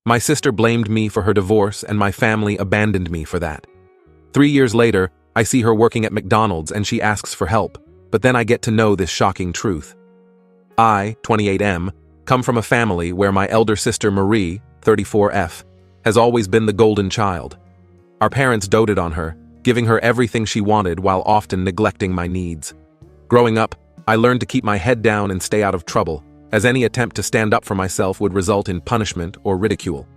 My sister blamed me for her divorce and my family abandoned me for that. 3 years later, I see her working at McDonald's and she asks for help, but then I get to know this shocking truth. I, 28M, come from a family where my elder sister Marie, 34F, has always been the golden child. Our parents doted on her, giving her everything she wanted while often neglecting my needs. Growing up, I learned to keep my head down and stay out of trouble, as any attempt to stand up for myself would result in punishment or ridicule.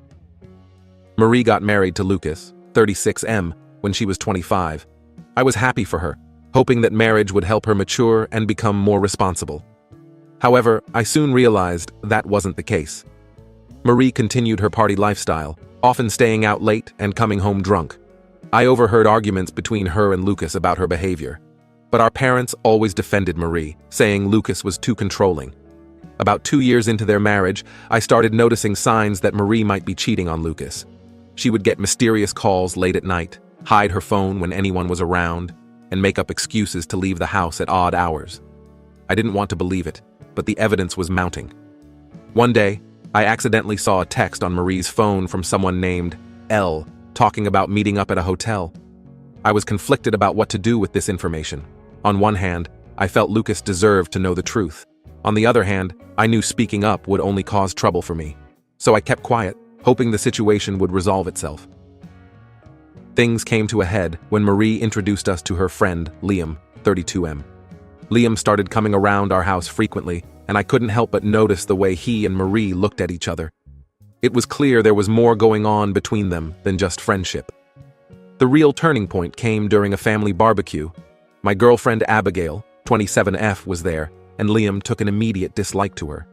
Marie got married to Lucas, 36M, when she was 25. I was happy for her, hoping that marriage would help her mature and become more responsible. However, I soon realized that wasn't the case. Marie continued her party lifestyle, often staying out late and coming home drunk. I overheard arguments between her and Lucas about her behavior. But our parents always defended Marie, saying Lucas was too controlling. About 2 years into their marriage, I started noticing signs that Marie might be cheating on Lucas. She would get mysterious calls late at night, hide her phone when anyone was around, and make up excuses to leave the house at odd hours. I didn't want to believe it, but the evidence was mounting. One day, I accidentally saw a text on Marie's phone from someone named L, talking about meeting up at a hotel. I was conflicted about what to do with this information. On one hand, I felt Lucas deserved to know the truth. On the other hand, I knew speaking up would only cause trouble for me. So I kept quiet, hoping the situation would resolve itself. Things came to a head when Marie introduced us to her friend, Liam, 32M. Liam started coming around our house frequently, and I couldn't help but notice the way he and Marie looked at each other. It was clear there was more going on between them than just friendship. The real turning point came during a family barbecue. My girlfriend Abigail, 27F, was there, and Liam took an immediate dislike to her.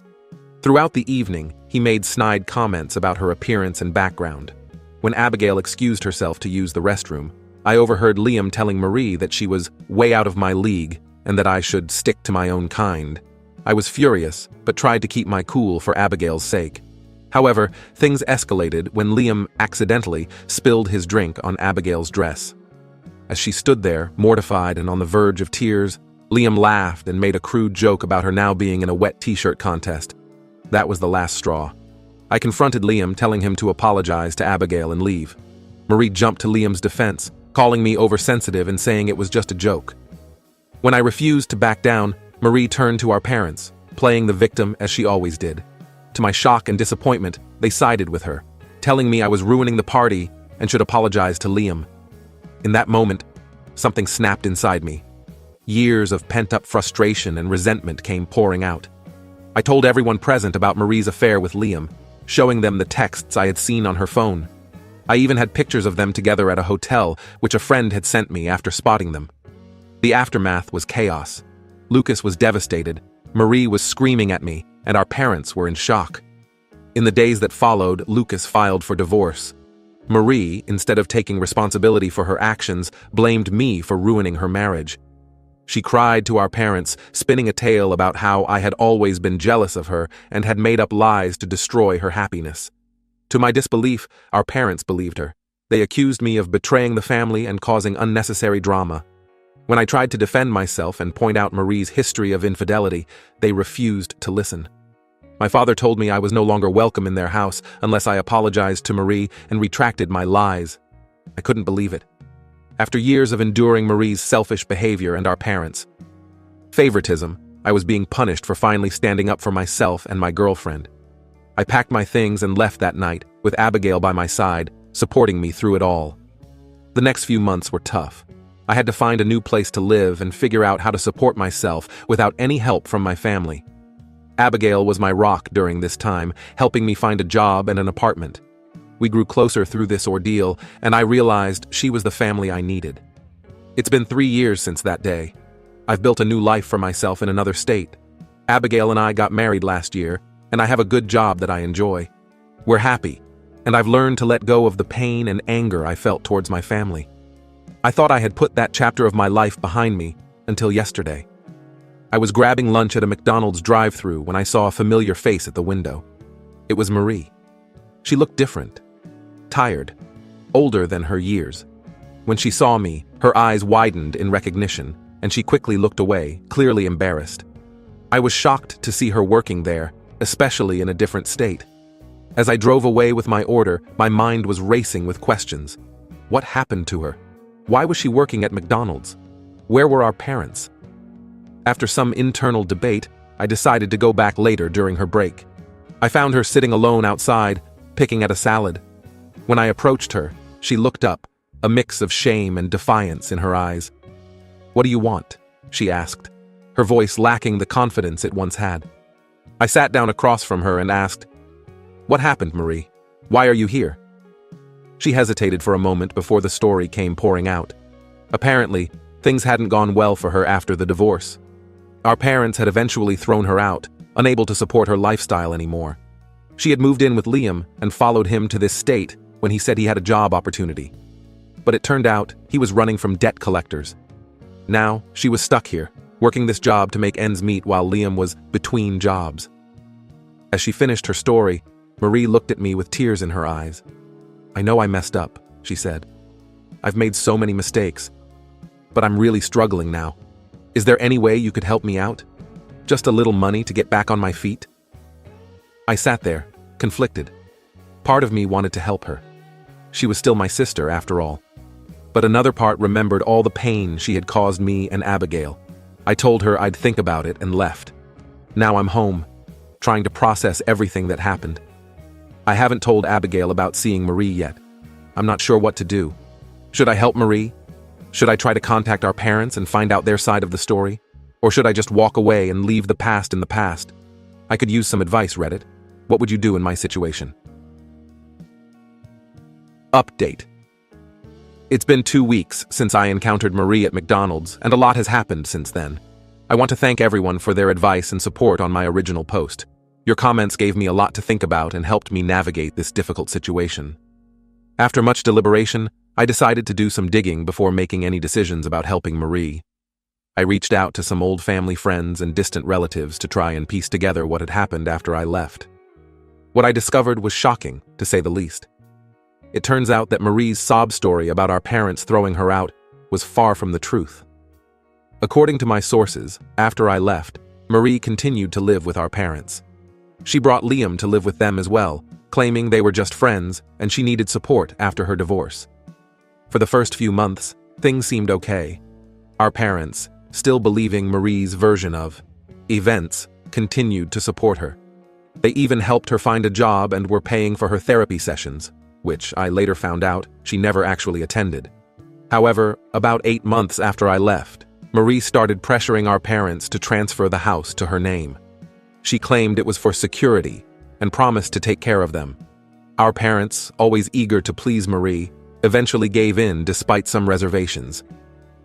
Throughout the evening, he made snide comments about her appearance and background. When Abigail excused herself to use the restroom, I overheard Liam telling Marie that she was way out of my league and that I should stick to my own kind. I was furious, but tried to keep my cool for Abigail's sake. However, things escalated when Liam accidentally spilled his drink on Abigail's dress. As she stood there, mortified and on the verge of tears, Liam laughed and made a crude joke about her now being in a wet t-shirt contest. That was the last straw. I confronted Liam, telling him to apologize to Abigail and leave. Marie jumped to Liam's defense, calling me oversensitive and saying it was just a joke. When I refused to back down, Marie turned to our parents, playing the victim as she always did. To my shock and disappointment, they sided with her, telling me I was ruining the party and should apologize to Liam. In that moment, something snapped inside me. Years of pent-up frustration and resentment came pouring out. I told everyone present about Marie's affair with Liam, showing them the texts I had seen on her phone. I even had pictures of them together at a hotel, which a friend had sent me after spotting them. The aftermath was chaos. Lucas was devastated, Marie was screaming at me, and our parents were in shock. In the days that followed, Lucas filed for divorce. Marie, instead of taking responsibility for her actions, blamed me for ruining her marriage. She cried to our parents, spinning a tale about how I had always been jealous of her and had made up lies to destroy her happiness. To my disbelief, our parents believed her. They accused me of betraying the family and causing unnecessary drama. When I tried to defend myself and point out Marie's history of infidelity, they refused to listen. My father told me I was no longer welcome in their house unless I apologized to Marie and retracted my lies. I couldn't believe it. After years of enduring Marie's selfish behavior and our parents' favoritism, I was being punished for finally standing up for myself and my girlfriend. I packed my things and left that night, with Abigail by my side, supporting me through it all. The next few months were tough. I had to find a new place to live and figure out how to support myself without any help from my family. Abigail was my rock during this time, helping me find a job and an apartment. We grew closer through this ordeal, and I realized she was the family I needed. It's been 3 years since that day. I've built a new life for myself in another state. Abigail and I got married last year, and I have a good job that I enjoy. We're happy, and I've learned to let go of the pain and anger I felt towards my family. I thought I had put that chapter of my life behind me until yesterday. I was grabbing lunch at a McDonald's drive-thru when I saw a familiar face at the window. It was Marie. She looked different, tired, older than her years. When she saw me, her eyes widened in recognition, and she quickly looked away, clearly embarrassed. I was shocked to see her working there, especially in a different state. As I drove away with my order, my mind was racing with questions. What happened to her? Why was she working at McDonald's? Where were our parents? After some internal debate, I decided to go back later during her break. I found her sitting alone outside, picking at a salad. When I approached her, she looked up, a mix of shame and defiance in her eyes. "What do you want?" she asked, her voice lacking the confidence it once had. I sat down across from her and asked, "What happened, Marie? Why are you here?" She hesitated for a moment before the story came pouring out. Apparently, things hadn't gone well for her after the divorce. Our parents had eventually thrown her out, unable to support her lifestyle anymore. She had moved in with Liam and followed him to this state when he said he had a job opportunity. But it turned out he was running from debt collectors. Now, she was stuck here, working this job to make ends meet while Liam was between jobs. As she finished her story, Marie looked at me with tears in her eyes. "I know I messed up," she said. "I've made so many mistakes, but I'm really struggling now. Is there any way you could help me out? Just a little money to get back on my feet?" I sat there, conflicted. Part of me wanted to help her. She was still my sister, after all. But another part remembered all the pain she had caused me and Abigail. I told her I'd think about it and left. Now I'm home, trying to process everything that happened. I haven't told Abigail about seeing Marie yet. I'm not sure what to do. Should I help Marie? Should I try to contact our parents and find out their side of the story? Or should I just walk away and leave the past in the past? I could use some advice, Reddit. What would you do in my situation? Update. It's been 2 weeks since I encountered Marie at McDonald's, and a lot has happened since then. I want to thank everyone for their advice and support on my original post. Your comments gave me a lot to think about and helped me navigate this difficult situation. After much deliberation, I decided to do some digging before making any decisions about helping Marie. I reached out to some old family friends and distant relatives to try and piece together what had happened after I left. What I discovered was shocking, to say the least. It turns out that Marie's sob story about our parents throwing her out was far from the truth. According to my sources, after I left, Marie continued to live with our parents. She brought Liam to live with them as well, claiming they were just friends and she needed support after her divorce. For the first few months, things seemed okay. Our parents, still believing Marie's version of events, continued to support her. They even helped her find a job and were paying for her therapy sessions, which I later found out she never actually attended. However, about 8 months after I left, Marie started pressuring our parents to transfer the house to her name. She claimed it was for security and promised to take care of them. Our parents, always eager to please Marie, eventually gave in despite some reservations.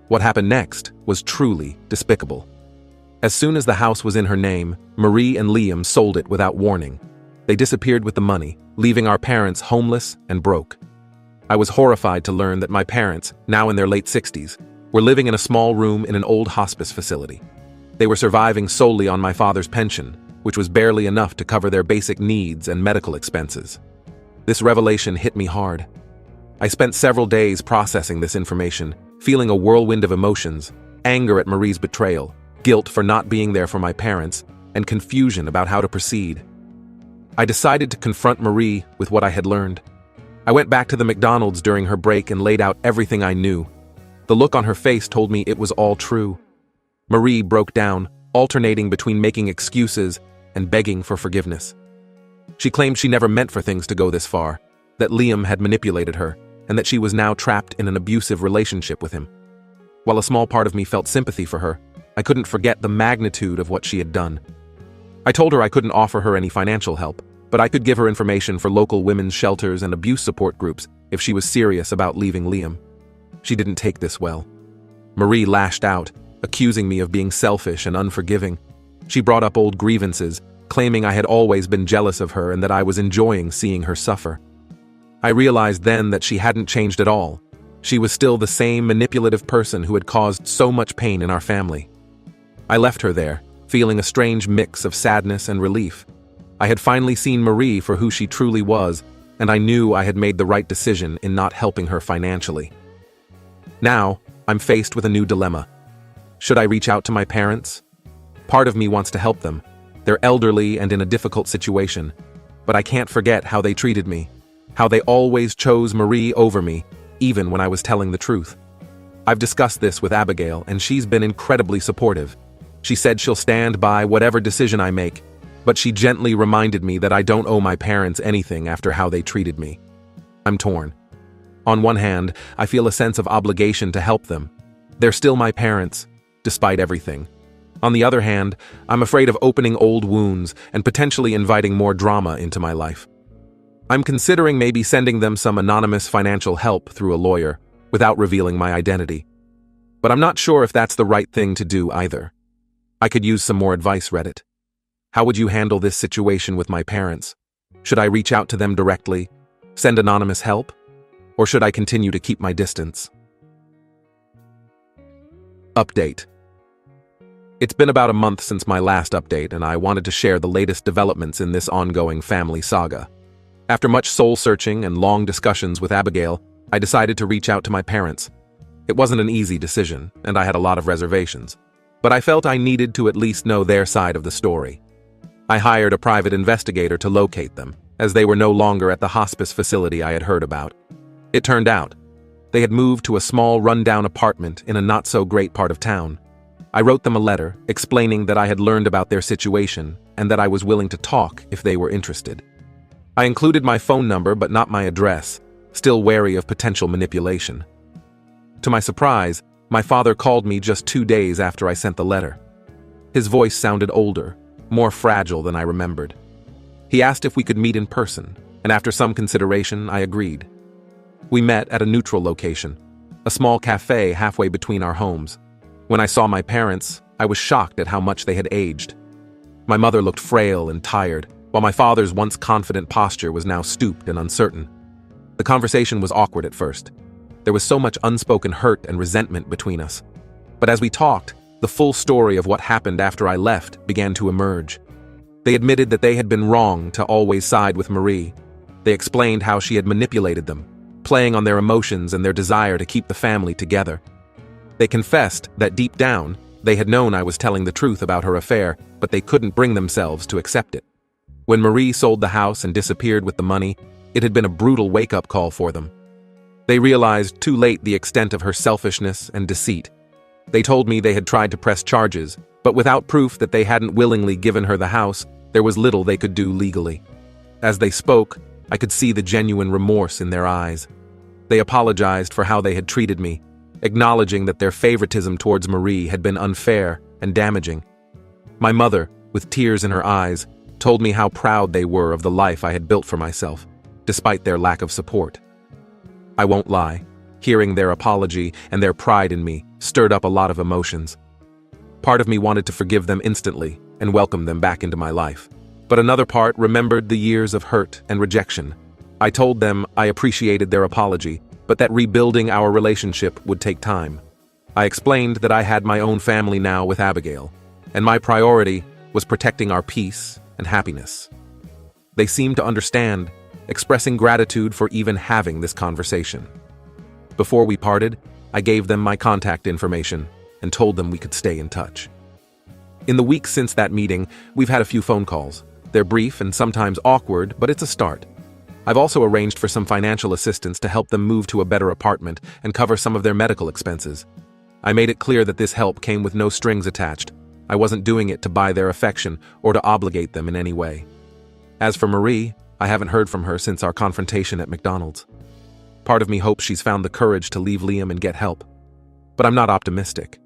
What happened next was truly despicable. As soon as the house was in her name, Marie and Liam sold it without warning. They disappeared with the money, leaving our parents homeless and broke. I was horrified to learn that my parents, now in their late 60s, were living in a small room in an old hospice facility. They were surviving solely on my father's pension, which was barely enough to cover their basic needs and medical expenses. This revelation hit me hard. I spent several days processing this information, feeling a whirlwind of emotions, anger at Marie's betrayal, guilt for not being there for my parents, and confusion about how to proceed. I decided to confront Marie with what I had learned. I went back to the McDonald's during her break and laid out everything I knew. The look on her face told me it was all true. Marie broke down, alternating between making excuses and begging for forgiveness. She claimed she never meant for things to go this far, that Liam had manipulated her, and that she was now trapped in an abusive relationship with him. While a small part of me felt sympathy for her, I couldn't forget the magnitude of what she had done. I told her I couldn't offer her any financial help, but I could give her information for local women's shelters and abuse support groups if she was serious about leaving Liam. She didn't take this well. Marie lashed out, accusing me of being selfish and unforgiving. She brought up old grievances, claiming I had always been jealous of her and that I was enjoying seeing her suffer. I realized then that she hadn't changed at all. She was still the same manipulative person who had caused so much pain in our family. I left her there, feeling a strange mix of sadness and relief. I had finally seen Marie for who she truly was, and I knew I had made the right decision in not helping her financially. Now, I'm faced with a new dilemma. Should I reach out to my parents? Part of me wants to help them. They're elderly and in a difficult situation. but I can't forget how they treated me, how they always chose Marie over me, even when I was telling the truth. I've discussed this with Abigail, and she's been incredibly supportive. She said she'll stand by whatever decision I make, but she gently reminded me that I don't owe my parents anything after how they treated me. I'm torn. On one hand, I feel a sense of obligation to help them. They're still my parents, despite everything. On the other hand, I'm afraid of opening old wounds and potentially inviting more drama into my life. I'm considering maybe sending them some anonymous financial help through a lawyer, without revealing my identity. But I'm not sure if that's the right thing to do either. I could use some more advice, Reddit. How would you handle this situation with my parents? Should I reach out to them directly, send anonymous help, or should I continue to keep my distance? Update. It's been about a month since my last update, and I wanted to share the latest developments in this ongoing family saga. After much soul-searching and long discussions with Abigail, I decided to reach out to my parents. It wasn't an easy decision, and I had a lot of reservations, but I felt I needed to at least know their side of the story. I hired a private investigator to locate them, as they were no longer at the hospice facility I had heard about. It turned out, they had moved to a small rundown apartment in a not-so-great part of town. I wrote them a letter, explaining that I had learned about their situation and that I was willing to talk if they were interested. I included my phone number but not my address, still wary of potential manipulation. To my surprise, my father called me just 2 days after I sent the letter. His voice sounded older, more fragile than I remembered. He asked if we could meet in person, and after some consideration, I agreed. We met at a neutral location, a small cafe halfway between our homes. When I saw my parents, I was shocked at how much they had aged. My mother looked frail and tired, while my father's once confident posture was now stooped and uncertain. The conversation was awkward at first. There was so much unspoken hurt and resentment between us. But as we talked, the full story of what happened after I left began to emerge. They admitted that they had been wrong to always side with Marie. They explained how she had manipulated them, playing on their emotions and their desire to keep the family together. They confessed that deep down, they had known I was telling the truth about her affair, but they couldn't bring themselves to accept it. When Marie sold the house and disappeared with the money, it had been a brutal wake-up call for them. They realized too late the extent of her selfishness and deceit. They told me they had tried to press charges, but without proof that they hadn't willingly given her the house, there was little they could do legally. As they spoke, I could see the genuine remorse in their eyes. They apologized for how they had treated me, acknowledging that their favoritism towards Marie had been unfair and damaging. My mother, with tears in her eyes, told me how proud they were of the life I had built for myself, despite their lack of support. I won't lie, hearing their apology and their pride in me stirred up a lot of emotions. Part of me wanted to forgive them instantly and welcome them back into my life. But another part remembered the years of hurt and rejection. I told them I appreciated their apology, but that rebuilding our relationship would take time. I explained that I had my own family now with Abigail, and my priority was protecting our peace and happiness. They seemed to understand, expressing gratitude for even having this conversation. Before we parted, I gave them my contact information and told them we could stay in touch. In the weeks since that meeting, we've had a few phone calls. They're brief and sometimes awkward, but it's a start. I've also arranged for some financial assistance to help them move to a better apartment and cover some of their medical expenses. I made it clear that this help came with no strings attached. I wasn't doing it to buy their affection or to obligate them in any way. As for Marie, I haven't heard from her since our confrontation at McDonald's. Part of me hopes she's found the courage to leave Liam and get help. But I'm not optimistic.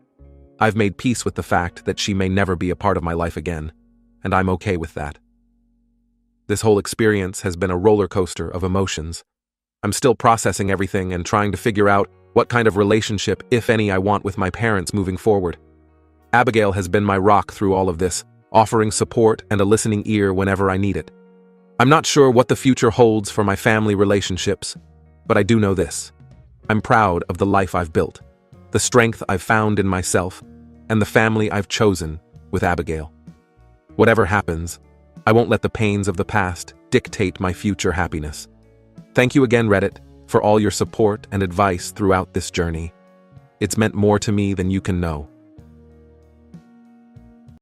I've made peace with the fact that she may never be a part of my life again, and I'm okay with that. This whole experience has been a roller coaster of emotions. I'm still processing everything and trying to figure out what kind of relationship, if any, I want with my parents moving forward. Abigail has been my rock through all of this, offering support and a listening ear whenever I need it. I'm not sure what the future holds for my family relationships, but I do know this. I'm proud of the life I've built, the strength I've found in myself, and the family I've chosen with Abigail. Whatever happens, I won't let the pains of the past dictate my future happiness. Thank you again, Reddit, for all your support and advice throughout this journey. It's meant more to me than you can know.